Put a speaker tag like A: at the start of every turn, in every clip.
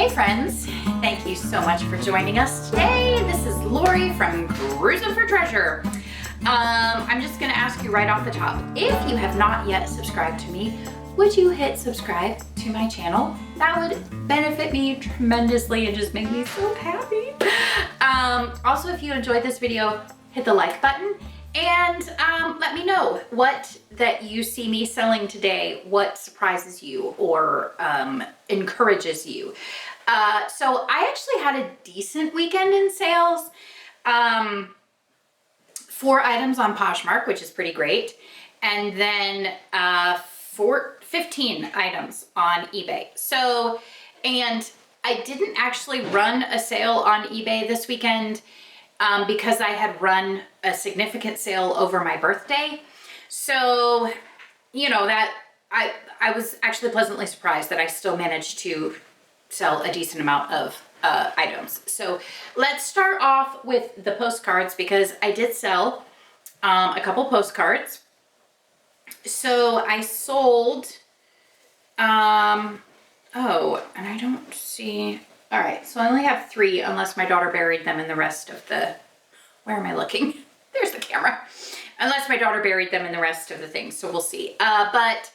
A: Hey friends, thank you so much for joining us today. This is Lori from Cruising for Treasure. I'm just gonna ask you right off the top, if you have not yet subscribed to me, would you hit subscribe to my channel? That would benefit me tremendously and just make me so happy. Also, if you enjoyed this video, hit the like button and let me know what that you see me selling today, what surprises you or encourages you. So I actually had a decent weekend in sales. 4 items on Poshmark, which is pretty great. And then 15 items on eBay. So, and I didn't actually run a sale on eBay this weekend because I had run a significant sale over my birthday. So, you know, that I was actually pleasantly surprised that I still managed to sell a decent amount of items. So let's start off with the postcards because I did sell a couple postcards. So I sold, oh, and I don't see, all right, so I only have 3 unless my daughter buried them in the rest of the, where am I looking? There's the camera. Unless my daughter buried them in the rest of the things, so we'll see. But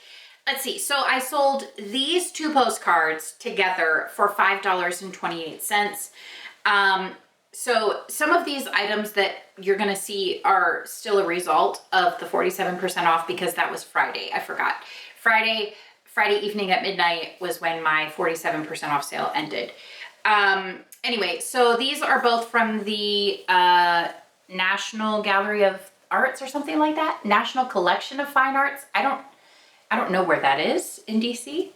A: let's see, so I sold these 2 postcards together for $5.28. So some of these items that you're gonna see are still a result of the 47% off because that was Friday, I forgot. Friday evening at midnight was when my 47% off sale ended. Anyway, so these are both from the National Gallery of Arts or something like that. National Collection of Fine Arts. I don't know where that is in DC.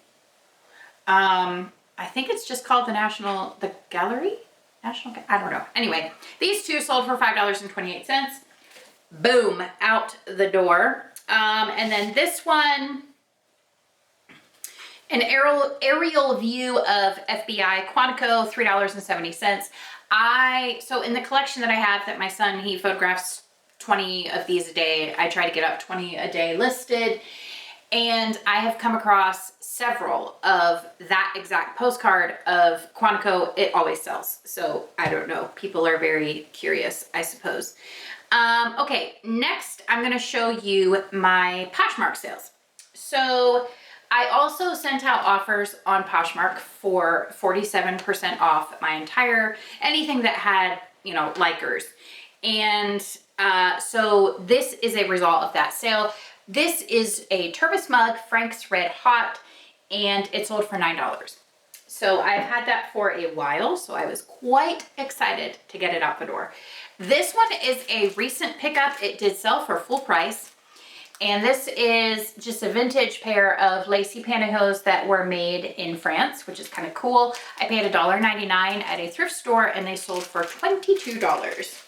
A: I think it's just called the Gallery? I don't know. Anyway, these 2 sold for $5.28. Boom, out the door. And then this one, an aerial view of FBI Quantico, $3.70. So in the collection that I have that my son, he photographs 20 of these a day. I try to get up 20 a day listed. And I have come across several of that exact postcard of Quantico. It always sells. So I don't know. People are very curious, I suppose. Okay, next I'm going to show you my Poshmark sales. So I also sent out offers on Poshmark for 47% off my entire, anything that had, you know, likers. And so this is a result of that sale. This is a Turbis mug, Frank's Red Hot, and it sold for $9. So I've had that for a while, so I was quite excited to get it out the door. This one is a recent pickup. It did sell for full price. And this is just a vintage pair of lacy pantyhose that were made in France, which is kind of cool. I paid $1.99 at a thrift store and they sold for $22.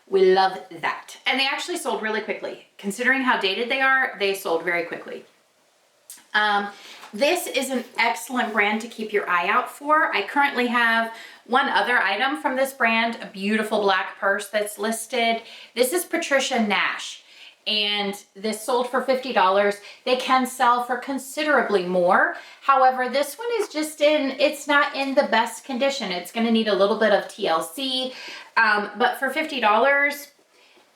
A: We love that. And they actually sold really quickly. Considering how dated they are, they sold very quickly. This is an excellent brand to keep your eye out for. I currently have one other item from this brand, a beautiful black purse that's listed. This is Patricia Nash. And this sold for $50. They can sell for considerably more. However, this one is just it's not in the best condition. It's gonna need a little bit of TLC, but for $50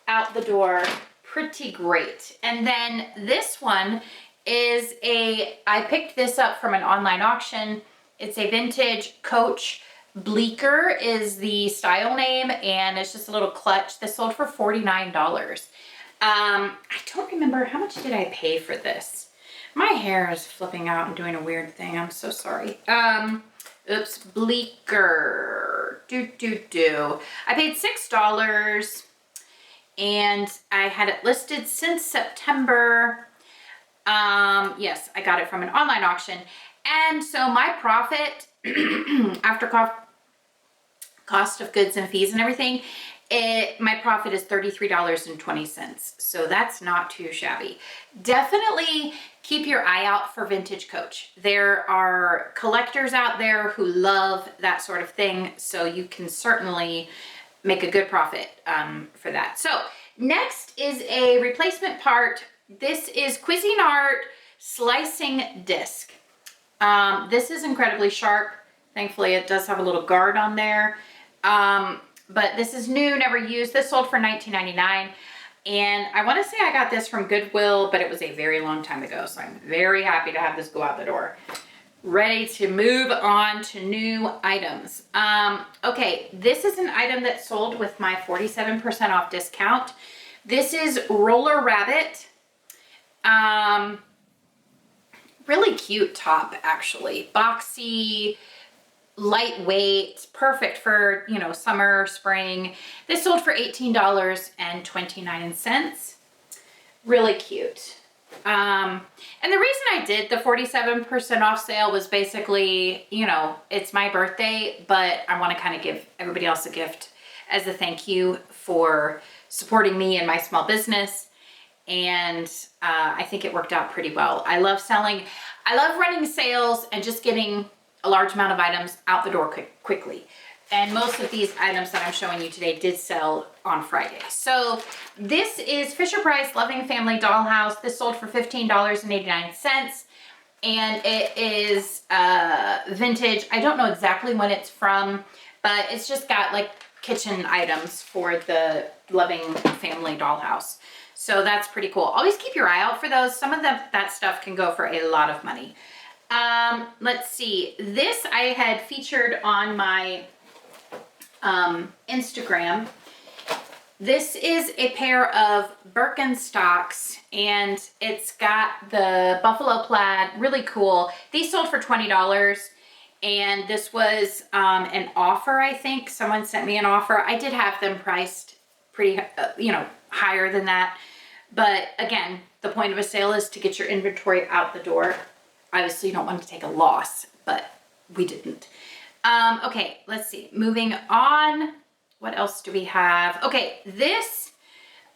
A: out the door, pretty great. And then this one is I picked this up from an online auction. It's a vintage Coach. Bleecker is the style name, and it's just a little clutch. This sold for $49. I don't remember, how much did I pay for this? My hair is flipping out and doing a weird thing. I'm so sorry. Oops, Bleecker. I paid $6 and I had it listed since September. Yes, I got it from an online auction. And so my profit after cost of goods and fees and everything, my profit is $33.20. So that's not too shabby. Definitely keep your eye out for vintage Coach. There are collectors out there who love that sort of thing. So you can certainly make a good profit for that. So next is a replacement part. This is Cuisinart slicing disc. This is incredibly sharp. Thankfully, it does have a little guard on there. But this is new, never used. This sold for $19.99. And I want to say I got this from Goodwill, but it was a very long time ago. So I'm very happy to have this go out the door. Ready to move on to new items. Okay, this is an item that sold with my 47% off discount. This is Roller Rabbit. Really cute top, actually. Boxy, lightweight, perfect for, you know, summer, spring. This sold for $18.29. Really cute. And the reason I did the 47% off sale was basically, you know, it's my birthday, but I want to kind of give everybody else a gift as a thank you for supporting me and my small business. And I think it worked out pretty well. I love running sales and just getting a large amount of items out the door quickly. And most of these items that I'm showing you today did sell on Friday. So this is Fisher-Price Loving Family Dollhouse. This sold for $15.89. And it is vintage. I don't know exactly when it's from, but it's just got like kitchen items for the Loving Family Dollhouse. So that's pretty cool. Always keep your eye out for those. Some of that stuff can go for a lot of money. Let's see. This I had featured on my Instagram. This is a pair of Birkenstocks, and it's got the buffalo plaid, really cool. These sold for $20, and this was an offer, I think. Someone sent me an offer. I did have them priced pretty, you know, higher than that. But again, the point of a sale is to get your inventory out the door. Obviously, you don't want to take a loss, but we didn't. Okay, let's see. Moving on. What else do we have? Okay, this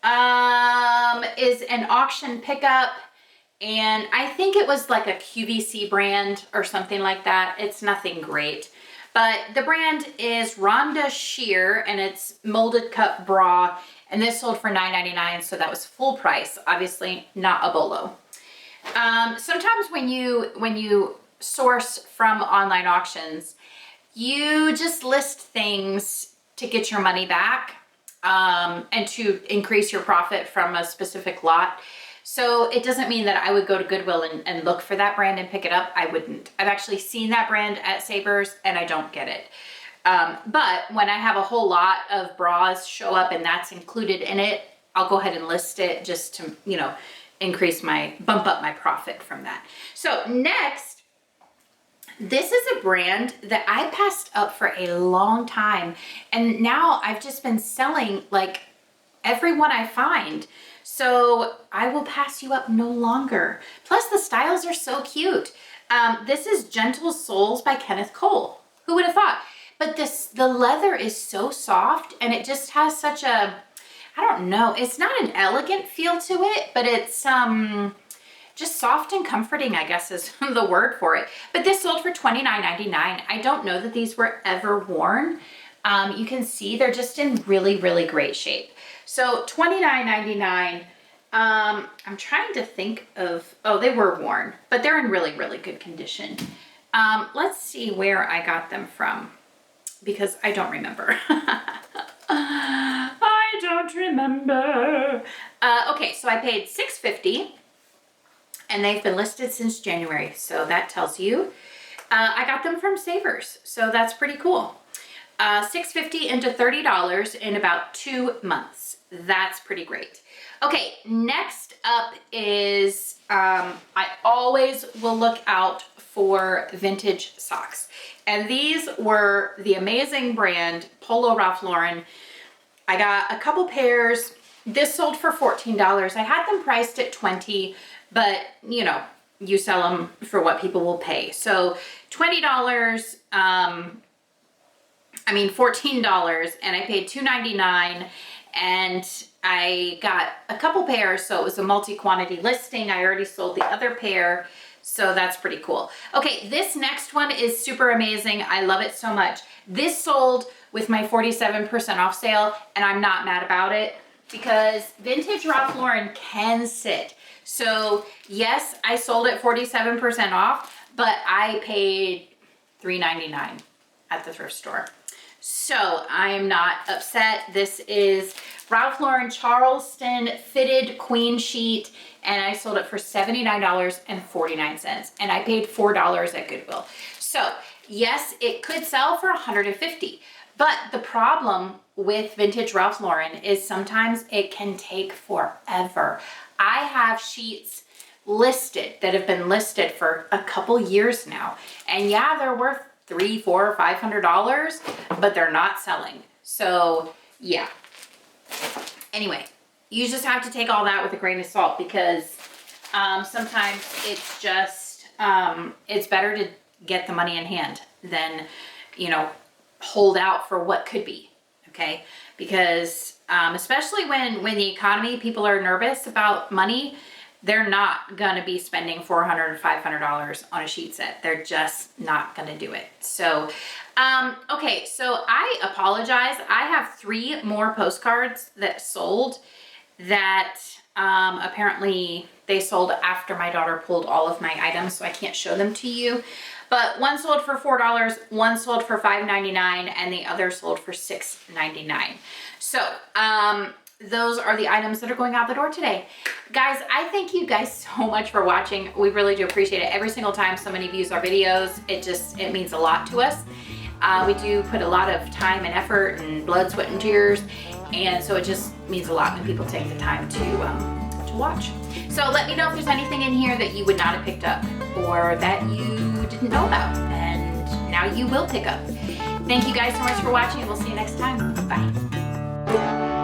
A: is an auction pickup, and I think it was like a QVC brand or something like that. It's nothing great, but the brand is Rhonda Shear, and it's molded cup bra, and this sold for $9.99, so that was full price. Obviously, not a bolo. Sometimes when you source from online auctions, you just list things to get your money back and to increase your profit from a specific lot. So it doesn't mean that I would go to Goodwill and look for that brand and pick it up. I wouldn't. I've actually seen that brand at Savers and I don't get it. But when I have a whole lot of bras show up and that's included in it, I'll go ahead and list it just to, you know, bump up my profit from that. So next, this is a brand that I passed up for a long time, and now I've just been selling like every one I find. So I will pass you up no longer. Plus the styles are so cute. This is Gentle Souls by Kenneth Cole. Who would have thought? But the leather is so soft, and it just has such a, I don't know, it's not an elegant feel to it, but it's just soft and comforting, I guess is the word for it. But this sold for $29.99. I don't know that these were ever worn. You can see they're just in really, really great shape. So $29.99. I'm trying to think of, oh, they were worn, but they're in really, really good condition. Let's see where I got them from, because I don't remember. I don't remember. Okay, so I paid $6.50. And they've been listed since January, so that tells you. I got them from Savers, so that's pretty cool. $6.50 into $30 in about 2 months. That's pretty great. Okay, next up is, I always will look out for vintage socks. And these were the amazing brand Polo Ralph Lauren. I got a couple pairs. This sold for $14. I had them priced at $20, but you know, you sell them for what people will pay. So $20, $14, and I paid $2.99, and I got a couple pairs, so it was a multi-quantity listing. I already sold the other pair, so that's pretty cool. Okay, this next one is super amazing. I love it so much. This sold with my 47% off sale, and I'm not mad about it because vintage Ralph Lauren can sit. So yes, I sold it 47% off, but I paid $3.99. at the thrift store. So I am not upset. This is Ralph Lauren Charleston fitted queen sheet, and I sold it for $79.49, and I paid $4 at Goodwill. So yes, it could sell for $150, but the problem with vintage Ralph Lauren is sometimes it can take forever. I have sheets listed that have been listed for a couple years now, and yeah, they're worth $300, $400, $500, but they're not selling. So yeah. Anyway, you just have to take all that with a grain of salt, because sometimes it's just, it's better to get the money in hand than, you know, hold out for what could be, okay? Because especially when the economy, people are nervous about money, they're not gonna be spending $400 and $500 on a sheet set. They're just not gonna do it. So, okay, so I apologize. I have 3 more postcards that sold that apparently they sold after my daughter pulled all of my items, so I can't show them to you. But one sold for $4, one sold for $5.99, and the other sold for $6.99. So, those are the items that are going out the door today. Guys, I thank you guys so much for watching. We really do appreciate it. Every single time somebody views our videos, it means a lot to us. We do put a lot of time and effort and blood, sweat, and tears, and so it just means a lot when people take the time to watch. So let me know if there's anything in here that you would not have picked up or that you didn't know about and now you will pick up. Thank you guys so much for watching, and we'll see you next time. Bye.